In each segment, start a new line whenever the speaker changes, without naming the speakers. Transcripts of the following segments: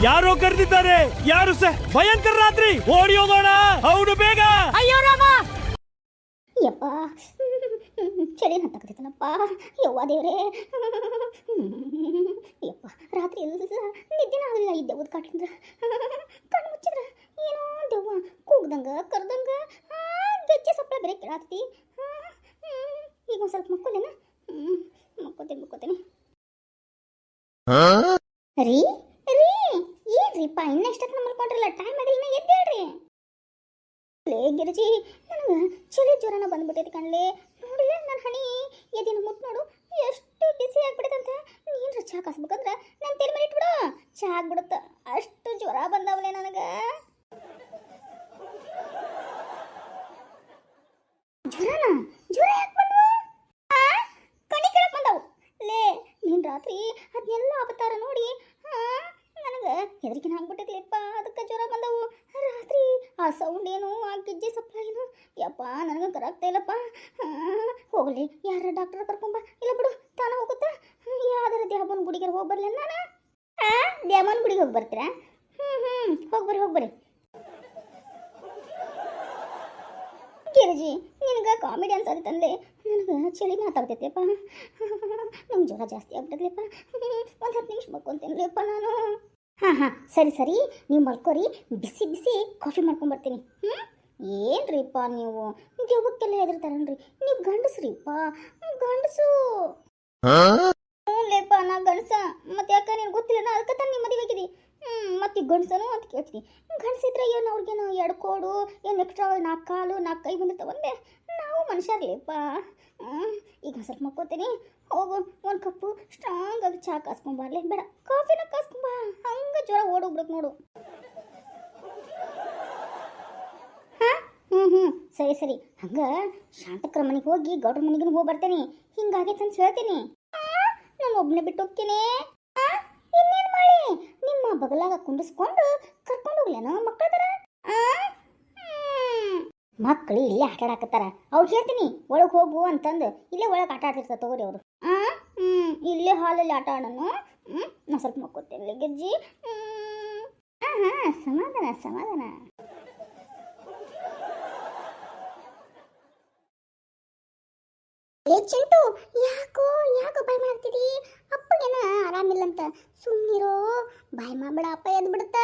ಯಾರೋ ಕರೆದಿದ್ದಾರೆ. ಯಾರು ಸರ್? ಭಯಂಕರ ರಾತ್ರಿ, ಓಡಿ ಹೋಗೋಣ. ಹೌದು, ಬೇಗ.
ಅಯ್ಯೋ ರಾಮ, ಯಪ್ಪ ಚಳಿ ಹತ್ತಕತ್ತೈತನಪ್ಪ. ಯವ್ವ ದೇವ್ರೆ, ಯಪ್ಪ ರಾತ್ರಿ ಎಲ್ಲ ನಿದ್ದೆನ ಆಗಲಿಲ್ಲ. ಇದ್ದೆ ಕಾಟಿಂದ್ರ ಕಣ್ಣು ಮುಚ್ಚಿದ್ರ ಏನೋ ದೆವ್ವ ಕೂಗ್ದಂಗ ಕರ್ದಂಗ ಗೆಜ್ಜೆ ಸಪ್ಪಳ ಬೇರೆ ಕೇಳಾತ್ತಿ. ಈಗ ಒಂದು ಸ್ವಲ್ಪ ಮಕ್ಕೋಲೇನ? ಮಕ್ಕೋತೇನೆ. ರೀ ರೀ ಏನ್ರಿಪ್ಪ ಇನ್ನ ಇಷ್ಟಕ್ಕೆ ಮಲ್ಕೊಂಡ್ರಲ್ಲ? ಟೈಮ್ ಆಗಿಲ್ಲ, ಎದ್ದೇಳ್ರಿ. ಲೇ ಗಿರಿಜಿ, ನನಗೆ ಚಳಿ ಜ್ವರನ ಬಂದ್ಬಿಟ್ಟೈತಿ ಕಣ್ಲೆ. ನೋಡಿಲ್ಲ ನನ್ನ ಹಣಿ ಎದಿನ ಮುಟ್ಟು ನೋಡು ಎಷ್ಟು ಬಿಸಿ ಆಗ್ಬಿಡೈತಂತ. ನೀನ್ರ ಚಹಾ ಕಾಸ್ಬೇಕಂದ್ರೆ ನಾನು ತೆಲ್ ಮೇಲೆ ಇಟ್ಬಿಡು, ಚಹಾ ಆಗ್ಬಿಡುತ್ತ. ಅಷ್ಟು ಜ್ವರ ಬಂದವಲೇ ನನಗೆ. ಜ್ವರ ಯಾಕೆ ಬಂದವು? ಕಣಿ ಕೆಳಕ್ ಬಂದವು. ಲೇ ನೀನು ರಾತ್ರಿ ಅದನ್ನೆಲ್ಲ ಅವತಾರ ನೋಡಿ ನನಗೆ ಹೆದರಿಕೆನ ಆಗ್ಬಿಟ್ಟಿದ್ಲಿಪ್ಪ. ಅದಕ್ಕೆ ಜ್ವರ ಬಂದವು ರಾತ್ರಿ. ಆ ಸೌಂಡ್ ಏನು, ಆ ಗೆಜ್ಜೆ ಸಪ್ಲ ಏನು, ಯಪ್ಪ ನನಗೆ ಕರಾಗ್ತಾ ಇಲ್ಲಪ್ಪ. ಹೋಗಲಿ, ಯಾರ ಡಾಕ್ಟರ್ ಕರ್ಕೊಂಬ. ಇಲ್ಲ ಬಿಡು, ತಾನ ಹೋಗುತ್ತಾ. ಯಾವ್ದಾರ ದ್ಯಾಮನ್ ಗುಡಿಗೆ ಹೋಗಿ ಬರ್ಲಿ ನಾನು. ದ್ಯಾಮನ್ ಗುಡಿಗೆ ಹೋಗಿ ಬರ್ತೀರಾ? ಹೋಗ್ಬರ್ರಿ. ಗಿರಿಜಿ, ನಿನಗೆ ಕಾಮಿಡಿ ಅನ್ಸತ್ತಂದೆ. ನನಗೆ ಚಳಿ ಮಾತಾಡ್ತೈತೆಪ್ಪ. ನಂಗೆ ಜ್ವರ ಜಾಸ್ತಿ ಆಗ್ಬಿಟ್ಟದ್ಲೆಪ್ಪ. ಒಂದು 10 ನಿಮಿಷ ಮಕ್ಕೊಂತೇನ್ರಿಪ್ಪ ನಾನು. ಹಾಂ ಸರಿ, ನೀವು ಮಲ್ಕೋರಿ. ಬಿಸಿ ಕಾಫಿ ಮಾಡ್ಕೊಂಬರ್ತೀನಿ. ಏನ್ರಿಪ್ಪ ನೀವು ದೆವ್ವಕ್ಕೆಲ್ಲ ಹೆದರ್ತಾರನ್ರಿ? ನೀವು ಗಂಡಸ್ರಿಪ್ಪ, ಗಂಡಸು. ಹ್ಞೂಲೇಪ್ಪ, ನಾ ಗಂಡಸ. ಮತ್ತೆ ಯಾಕೆ ನೀನು ಗೊತ್ತಿಲ್ಲ? ಅದಕ್ಕೆ ತಾನು ನಿಮ್ಮ ಮದುವೆ ಆಗಿದೆ. ಮತ್ತೆ ಗಂಡಸನು ಅಂತ ಕೇಳ್ತೀನಿ. ಗಂಡಸಿದ್ರೆ ಏನು ಅವ್ರಿಗೇನು ಎಡ್ಕೋಡು, ಏನು ಎಕ್ಸ್ಟ್ರಾ 4 ಕಾಲು 4 ಕೈ ಬಂದಿರ್ತಾವಂದೆ. ನಾವು ಮನುಷ್ಯರ್ಲಿಪ್ಪ. ಈಗ ಸ್ವಲ್ಪ ಮಕ್ಕೋತೀನಿ. ಹೋಗು, ಒಂದು ಕಪ್ಪು ಸ್ಟ್ರಾಂಗ್ ಆಗಿ ಚಹಾ ಕಾಸ್ಕೊಂಬರ್ಲಿ. ಬೇಡ, ಕಾಫಿನ ಕಾಸ್ಕೊಂಬ. ಹಂಗೆ ಜ್ವರ ಓಡೋಗ್ಬಿಡುತ್ತೆ ನೋಡು. ಸರಿ ಹಂಗೆ ಶಾಂತಕ್ರ ಮನೆಗೆ ಹೋಗಿ ಗೌಡ್ರ ಮನೆಗೂ ಹೋಗಿ ಬರ್ತೇನೆ. ಹಿಂಗಾಗೈತೆ ಅಂತ ಹೇಳ್ತೀನಿ. ನಾನು ಒಬ್ಬನೇ ಬಿಟ್ಟು ಹೋಗ್ತೀನಿ. ಇನ್ನೇನು ಮಾಡಿ, ನಿಮ್ಮ ಬಗಲಾಗ ಕುಂಡಿಸ್ಕೊಂಡು ಕರ್ಕೊಂಡು ಹೋಗ್ಲೇನೋ ಮಕ್ಕಳದರ. ಮಕ್ಕಳು ಇಲ್ಲೇ ಆಟ ಆಡಾಕತ್ತಾರ. ಅವ್ರು ಹೇಳ್ತೀನಿ ಒಳಗೆ ಹೋಗು ಅಂತಂದು. ಇಲ್ಲೇ ಒಳಗೆ ಆಟ ಆಡ್ತಿರ್ತಾರೆ ತಗೋರಿ ಅವರು. ಇಲ್ಲೇ ಹಾಲಲ್ಲಿ ಆಟ ಆಡೋಣ. ನಾ ಸ್ವಲ್ಪ ಮಕ್ಕೋತೇನೆ ಗೆಜ್ಜಿ. ಸಮಾಧಾನ. ಏ ಚಿಂಟು, ಯಾಕೋ ಬಾಯ್ ಮಾಡ್ತಿದಿ? ಅಪ್ಪಗೇನ ಆರಾಮಿಲ್ಲಂತ. ಸುಮ್ಮನಿರೋ, ಬಾಯ್ ಮಾಡ್ಬೇಡ, ಅಪ್ಪ ಎದ್ದು ಬಿಡುತ್ತ.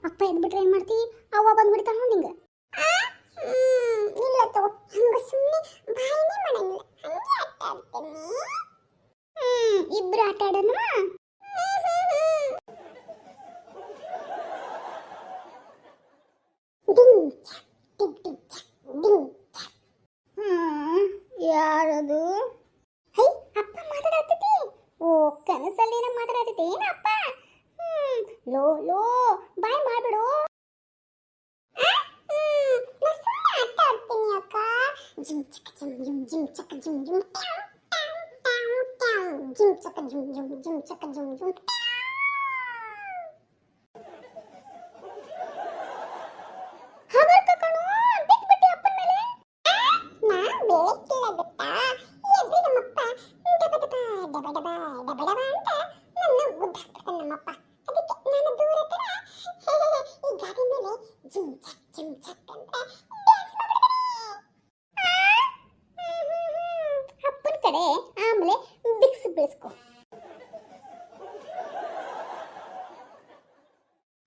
ಅಪ್ಪ ಎದ್ದು ಬಿಟ್ರೆ ಏನ್ ಮಾಡ್ತಿ? ಅವ್ವ ಬಂದ್ಬಿಡ್ತಾಳ ನೋಡಿ ನಿಂಗೆ. ಇಲ್ಲ ತಗೋ, ಹಂಗ ಸುಮ್ಮನೆ ಬಾಯನೇ ಮಾಡಂಗಿಲ್ಲ, ಹಂಗೆ ಆಟ ಆಡ್ತೀನಿ. ಇಬ್ರು ಆಟ ಆಡೋಣ. ಯಾರದು? ಹೈ, ಅಪ್ಪ ಮಾತಾಡತ್ತಿ. ಓ, ಕನಸಲ್ಲಿ ಏನೋ ಮಾತಾಡತ್ತಿ ಏನಪ್ಪ? ಲೋ ಬಾಯ್ ಮಾಡ್ಬಿಡು. ಆಟ ಆಡ್ತೀನಿ ಅಕ್ಕ. ಜಿಮ್ ಚಕ ಜಿಮ್. ಅಪ್ಪನ ಕಡೆ ಆಮೇಲೆ ಬಿಕ್ಸ್ ಬೀಳ್ಸ್ಕೊ.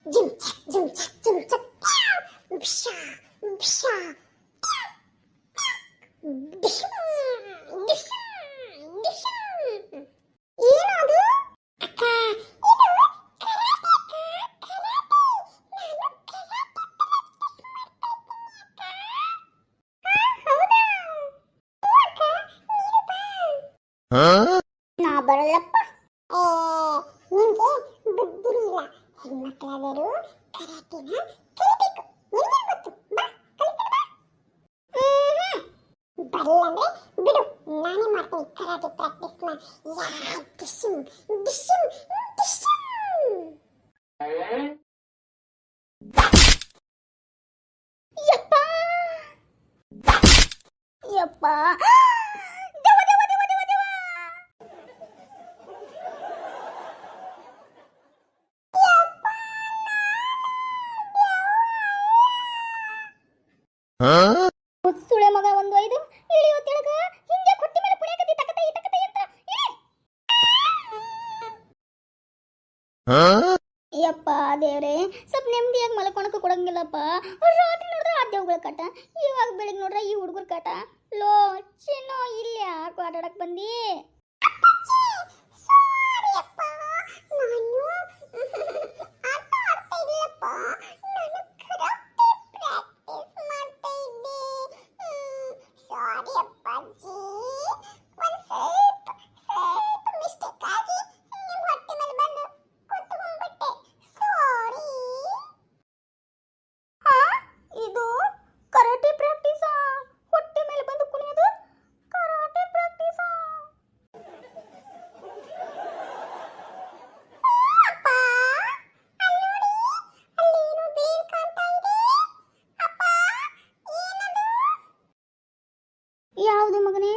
ಜಿಮ್ ಚಕ್ ಏನದು ಅಕ್ಕ? ನಾ ಬರಲ್ಲಪ್ಪ. ನಿನ್ಗೆ ಬುದ್ಧಿನಿಲ್ಲ. ಹೆಣ್ಮಕ್ಳಾದರೂ ಕರಾಟೆನ ಕಲಿಬೇಕು. ನಿನ್ಗೆ ಗೊತ್ತು, ಬಾ ಕಲಿಸ್ತಾರೆ ಬಾ. ಬರಲ್ಲಂದ್ರೆ ಬಿಡು, ನಾನೇ ಮಾಡ್ತೀನಿ ಕರಾಟೆ ಪ್ರಾಕ್ಟೀಸ್ನ. ಡಿಶಿಮ್. ಯಪ್ಪ ಸುಳೆ ಮಗ ಒಂದು ಐದು ಇಳಿಯೋ ತೆಳಗ ಹಿಂಗೆ ಕೊಟ್ಟಿ ಮೇಲೆ ಪುಳಿಯಕತ್ತಿ ತಕತೈ ಅಂತ ಇಳಿ. ಯಪ್ಪ ದೇವ್ರೆ, ಸ್ವಲ್ಪ ನೆಮ್ಮದಿಯಾಗಿ ಮಲ್ಕೊಳಕ್ಕೆ ಕೊಡಂಗಿಲ್ಲಪ್ಪ. ರಾತ್ರಿ ನೋಡಿದ್ರೆ ಆ ದೇವ್ಗಳ ಕಾಟ, ಇವಾಗ ಬೆಳಿಗ್ಗೆ ನೋಡ್ರೆ ಈ ಹುಡುಗರ ಕಾಟ. ಲೋ ಚಿನ್ನು, ಇಲ್ಲಿ ಯಾಕೆ ಆಟಾಡಕ್ ಬಂದಿ? ಇದು ಕರಾಟೆ ಪ್ರಾಕ್ಟೀಸಾ? ಹೊಟ್ಟೆ ಮೇಲೆ ಬಂದು ಕುಣಿಯೋದು ಕರಾಟೆ ಪ್ರಾಕ್ಟೀಸಾ? ಯಾವುದು ಮಗನೇ?